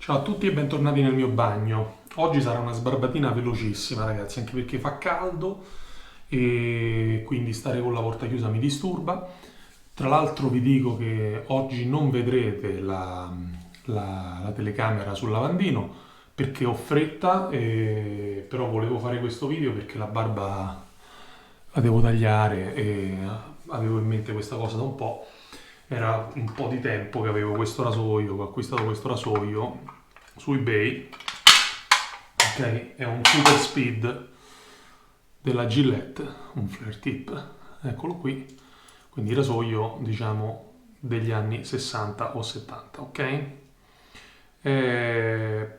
Ciao a tutti e bentornati nel mio bagno. Oggi sarà una sbarbatina velocissima, ragazzi, anche perché fa caldo e quindi stare con la porta chiusa mi disturba. Tra l'altro vi dico che oggi non vedrete la telecamera sul lavandino perché ho fretta, però volevo fare questo video perché la barba la devo tagliare e avevo in mente questa cosa da un po'. Era un po' di tempo che avevo questo rasoio, che ho acquistato questo rasoio su eBay, ok? È un Super Speed della Gillette, un flare tip, eccolo qui, quindi rasoio diciamo degli anni 60 o 70, ok? È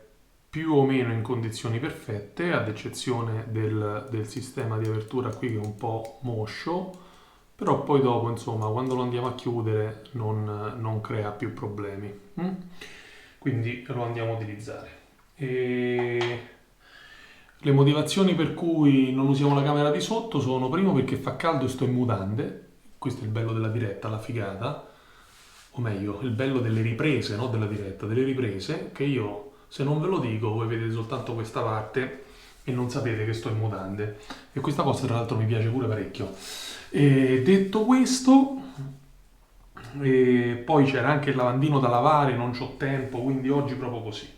più o meno in condizioni perfette, ad eccezione del sistema di apertura qui che è un po' moscio, però poi dopo, insomma, quando lo andiamo a chiudere non crea più problemi. Quindi lo andiamo a utilizzare. E le motivazioni per cui non usiamo la camera di sotto sono primo perché fa caldo e sto in mutande, questo è il bello della diretta, la figata, o meglio, il bello delle riprese, no della diretta, delle riprese, che io se non ve lo dico voi vedete soltanto questa parte e non sapete che sto in mutande. E questa cosa tra l'altro mi piace pure parecchio. E detto questo, poi c'era anche il lavandino da lavare, non c'ho tempo, quindi oggi proprio così.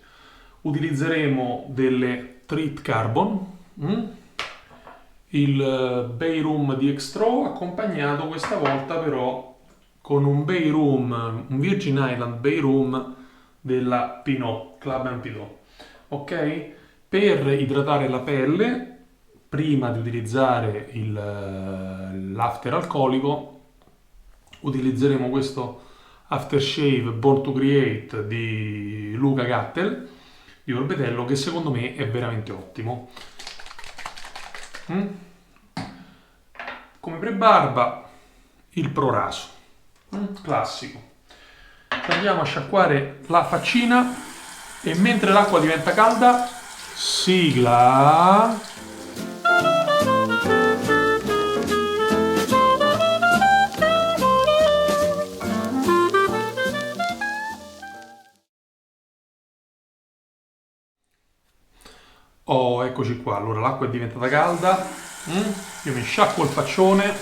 Utilizzeremo delle Treat Carbon, il Bay Room di Extro, accompagnato questa volta però con un Bay Room, un Virgin Island Bay Room della Pinot, Club Pinot. Ok? Per idratare la pelle, prima di utilizzare l'after alcolico, utilizzeremo questo aftershave Born to Create di Luca Gattel di Orbetello, che secondo me è veramente ottimo. Come pre-barba il Proraso, classico. Andiamo a sciacquare la faccina e mentre l'acqua diventa calda, sigla. Oh, eccoci qua. Allora l'acqua è diventata calda. Io mi sciacquo il faccione.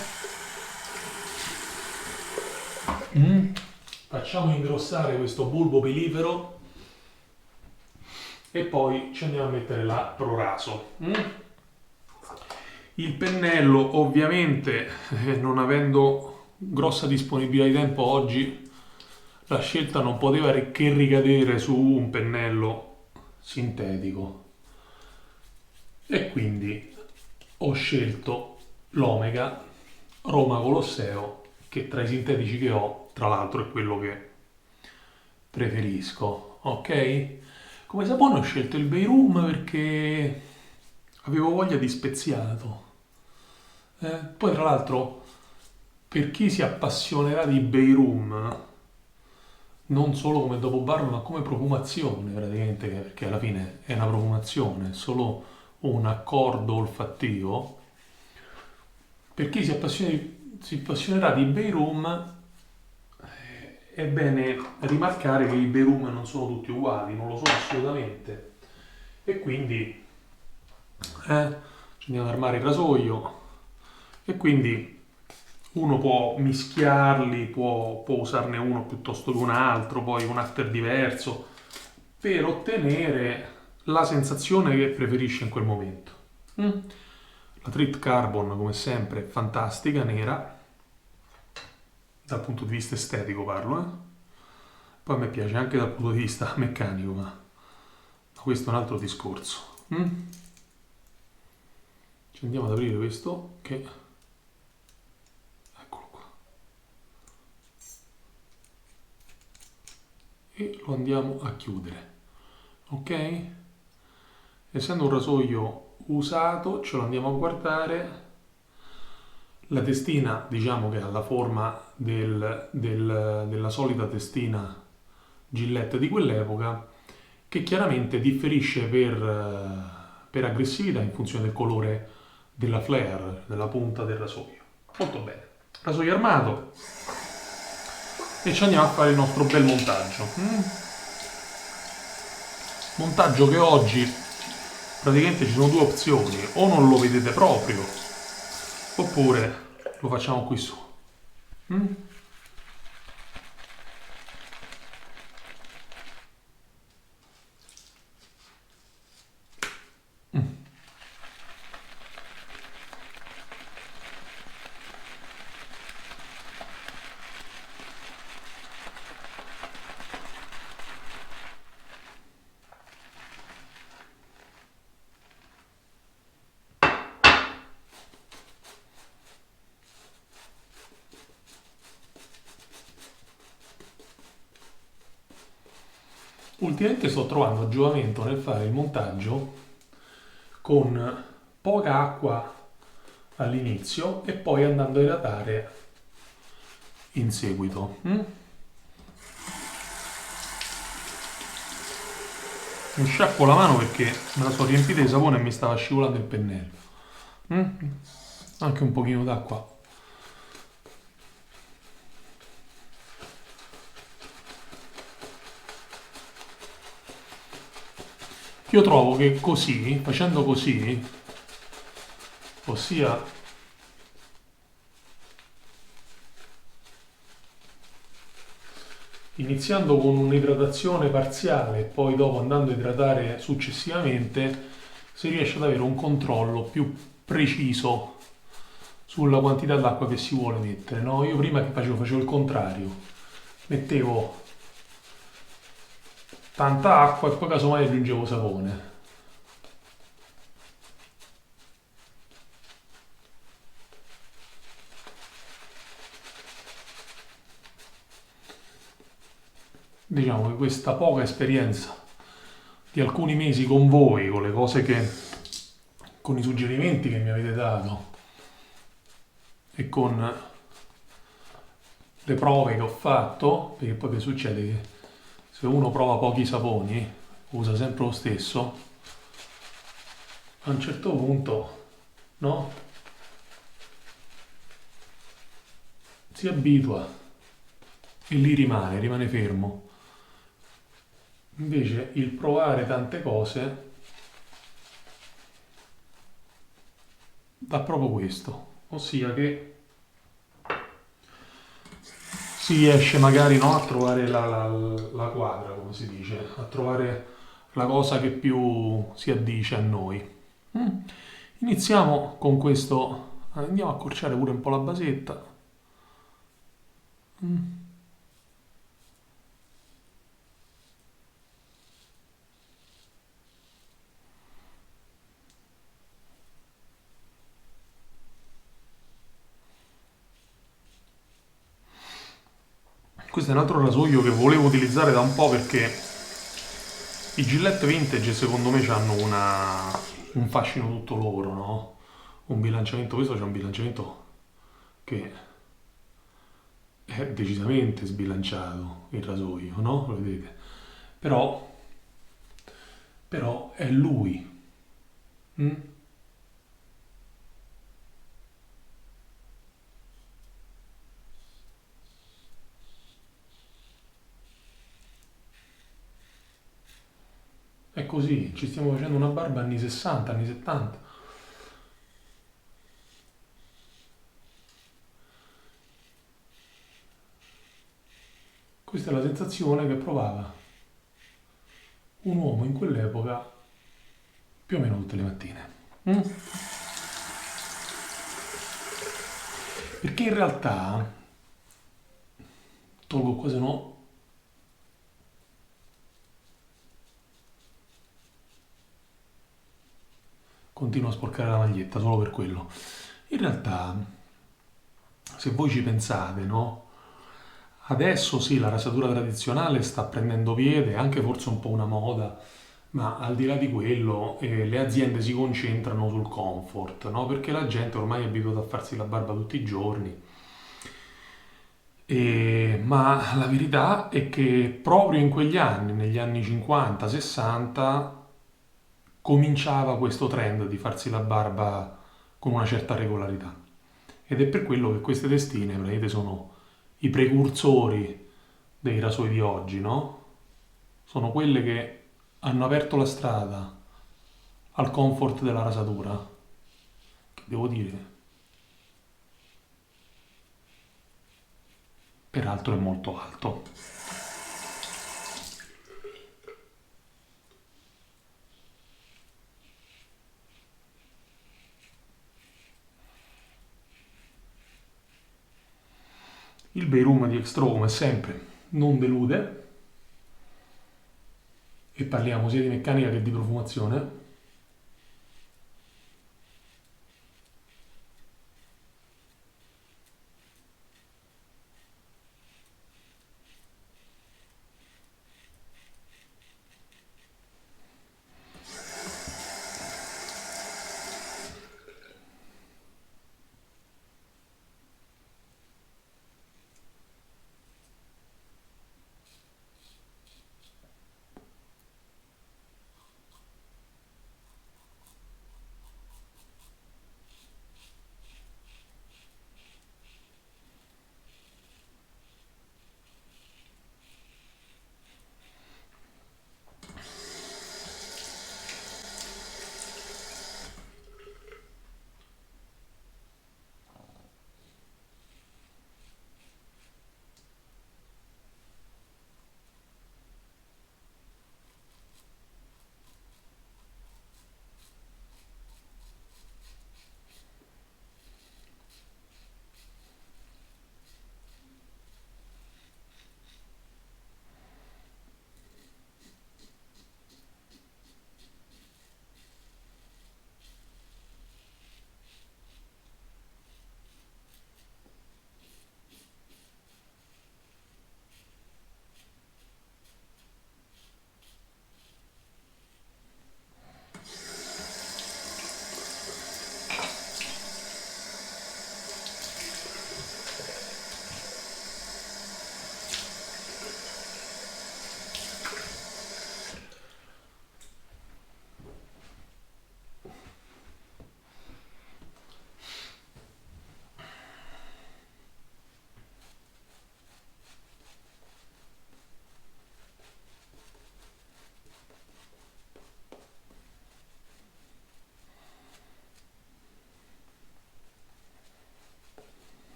Facciamo ingrossare questo bulbo pilifero e poi ci andiamo a mettere la Proraso. Il pennello, ovviamente, non avendo grossa disponibilità di tempo oggi, la scelta non poteva che ricadere su un pennello sintetico. E quindi ho scelto l'Omega Roma Colosseo, che tra i sintetici che ho, tra l'altro, è quello che preferisco, ok? Come sapone ho scelto il Bay Room perché avevo voglia di speziato. Poi tra l'altro, per chi si appassionerà di Bay Room, non solo come dopo barba ma come profumazione praticamente, perché alla fine è una profumazione, è solo un accordo olfattivo, per chi si appassionerà di Bay Room, è bene rimarcare che i Bay Room non sono tutti uguali, non lo sono assolutamente, e quindi ci andiamo ad armare il rasoio e quindi uno può mischiarli, può usarne uno piuttosto che un altro, poi un after diverso, per ottenere la sensazione che preferisce in quel momento. La Treat Carbon, come sempre, è fantastica, nera, dal punto di vista estetico parlo, Poi a me piace anche dal punto di vista meccanico, ma questo è un altro discorso. Ci andiamo ad aprire questo che... Eccolo qua. E lo andiamo a chiudere. Ok? Essendo un rasoio usato, ce lo andiamo a guardare. La testina, diciamo che ha la forma della solita testina Gillette di quell'epoca, che chiaramente differisce per aggressività in funzione del colore della flare, della punta del rasoio. Molto bene. Rasoio armato. E ci andiamo a fare il nostro bel montaggio. Montaggio che oggi praticamente ci sono due opzioni, o non lo vedete proprio, oppure lo facciamo qui su. Mm? Ultimamente sto trovando giovamento nel fare il montaggio con poca acqua all'inizio e poi andando a idratare in seguito. Mi sciacquo la mano perché me la sono riempita di sapone e mi stava scivolando il pennello. Mm? Anche un pochino d'acqua. Io trovo che così, facendo così, ossia iniziando con un'idratazione parziale e poi dopo andando a idratare successivamente, si riesce ad avere un controllo più preciso sulla quantità d'acqua che si vuole mettere. No? Io prima che facevo il contrario, mettevo tanta acqua e poi casomai aggiungevo sapone. Diciamo che questa poca esperienza di alcuni mesi con voi, con le cose che, con i suggerimenti che mi avete dato e con le prove che ho fatto, perché poi che succede che se uno prova pochi saponi, usa sempre lo stesso, a un certo punto, no? Si abitua e lì rimane fermo. Invece il provare tante cose dà proprio questo, ossia che si riesce magari no, a trovare la quadra, come si dice, a trovare la cosa che più si addice a noi. Mm. Iniziamo con questo, andiamo a accorciare pure un po' la basetta. Mm. Questo è un altro rasoio che volevo utilizzare da un po' perché i Gillette Vintage secondo me hanno un fascino tutto loro, no? Un bilanciamento, questo c'è un bilanciamento che è decisamente sbilanciato, il rasoio, no? Lo vedete? Però, però è lui. Mm? È così, ci stiamo facendo una barba anni 60, anni 70. Questa è la sensazione che provava un uomo in quell'epoca più o meno tutte le mattine. Mm? Perché in realtà, tolgo quasi no, continuo a sporcare la maglietta solo per quello. In realtà, se voi ci pensate, no? Adesso sì, la rasatura tradizionale sta prendendo piede, anche forse un po' una moda, ma al di là di quello, le aziende si concentrano sul comfort, no? Perché la gente ormai è abituata a farsi la barba tutti i giorni. Ma la verità è che proprio in quegli anni, negli anni 50-60, cominciava questo trend di farsi la barba con una certa regolarità. Ed è per quello che queste testine praticamente sono i precursori dei rasoi di oggi, no? Sono quelle che hanno aperto la strada al comfort della rasatura, che devo dire, peraltro è molto alto. Il Bay Room di Extro, come sempre, non delude, e parliamo sia di meccanica che di profumazione.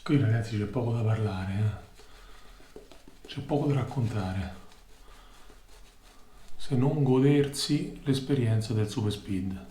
Qui ragazzi c'è poco da parlare, c'è poco da raccontare, se non godersi l'esperienza del Super Speed.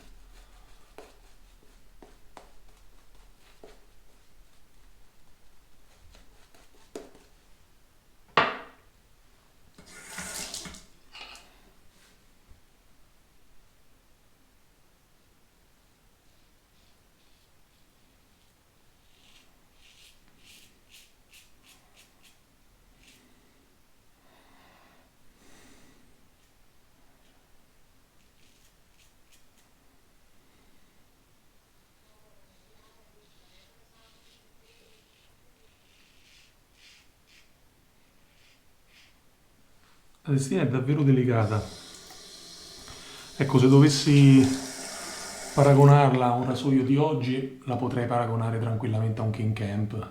La testina è davvero delicata. Ecco, se dovessi paragonarla a un rasoio di oggi, la potrei paragonare tranquillamente a un King Camp,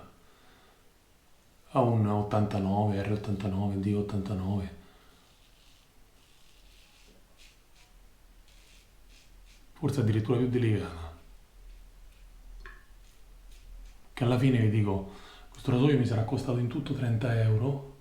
a un 89, R89, D89, forse addirittura più delicata. Che alla fine vi dico, questo rasoio mi sarà costato in tutto 30 euro.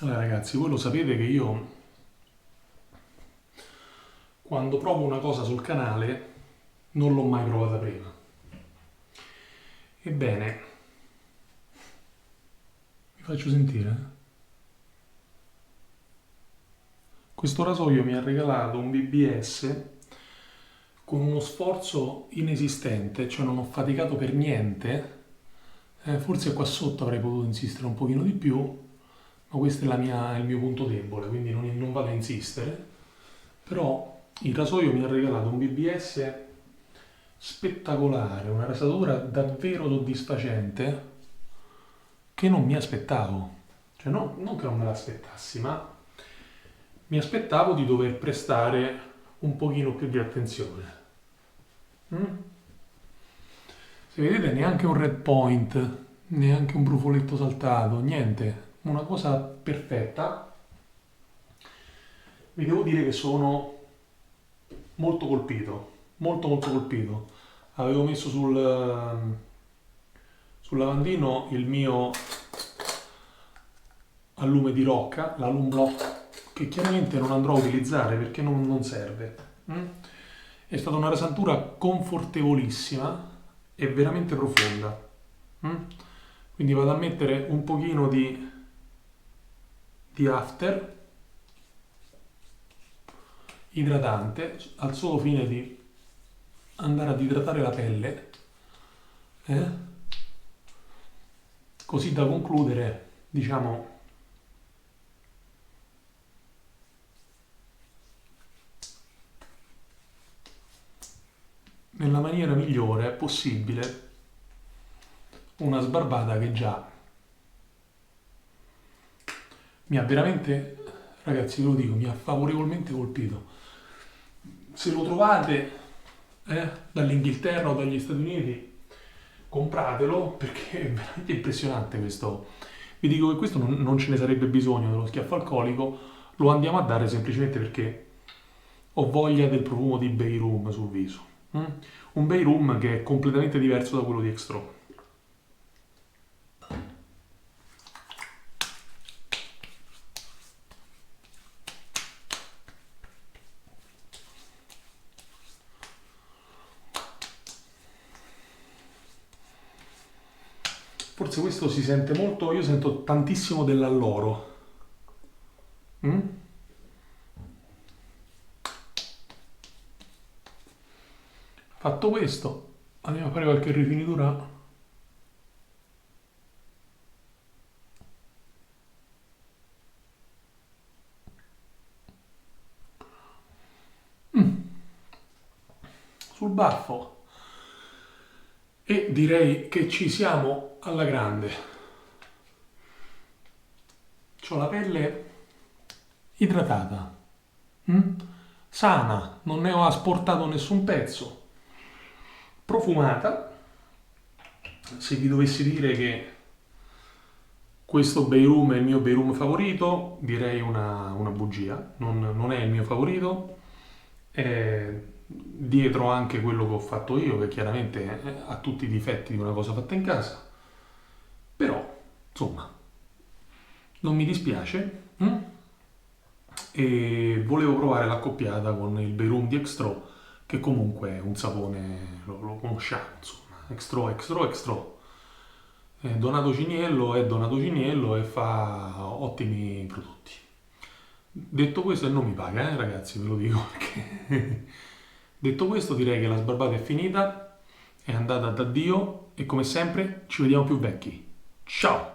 Allora ragazzi, voi lo sapete che io quando provo una cosa sul canale non l'ho mai provata prima. Ebbene, vi faccio sentire. Questo rasoio mi ha regalato un BBS con uno sforzo inesistente, cioè non ho faticato per niente. Forse qua sotto avrei potuto insistere un pochino di più, ma questo è il mio punto debole, quindi non vado a insistere. Però il rasoio mi ha regalato un BBS spettacolare, una rasatura davvero soddisfacente che non mi aspettavo. Cioè non che non me l'aspettassi, ma mi aspettavo di dover prestare un pochino più di attenzione. Mm? Se vedete neanche un red point, neanche un brufoletto saltato, niente, una cosa perfetta. Vi devo dire che sono molto colpito, molto molto colpito. Avevo messo sul lavandino il mio allume di rocca, l'alum block, che chiaramente non andrò a utilizzare perché non serve. È stata una rasatura confortevolissima e veramente profonda. Quindi vado a mettere un pochino di after idratante al solo fine di andare ad idratare la pelle, così da concludere, diciamo, nella maniera migliore possibile una sbarbata che già mi ha veramente, ragazzi ve lo dico, mi ha favorevolmente colpito. Se lo trovate dall'Inghilterra o dagli Stati Uniti, compratelo perché è veramente impressionante questo. Vi dico che questo non ce ne sarebbe bisogno dello schiaffo alcolico, lo andiamo a dare semplicemente perché ho voglia del profumo di Bay Room sul viso. Un Bay Room che è completamente diverso da quello di Extro. Forse questo si sente molto, io sento tantissimo dell'alloro. Fatto questo, andiamo a fare qualche rifinitura. Sul baffo. E direi che ci siamo alla grande. C'ho la pelle idratata, sana, non ne ho asportato nessun pezzo, profumata. Se vi dovessi dire che questo Bay Room è il mio Bay Room favorito, direi una bugia, non è il mio favorito. Dietro anche quello che ho fatto io, che chiaramente ha tutti i difetti di una cosa fatta in casa, però insomma non mi dispiace. E volevo provare l'accoppiata con il Bay Room di Extro, che comunque è un sapone, lo conosciamo, insomma, Extro. Donato Ciniello è Donato Ciniello e fa ottimi prodotti. Detto questo, e non mi paga, ragazzi, ve lo dico perché... Detto questo, direi che la sbarbata è finita, è andata da Dio e come sempre ci vediamo più vecchi. Ciao!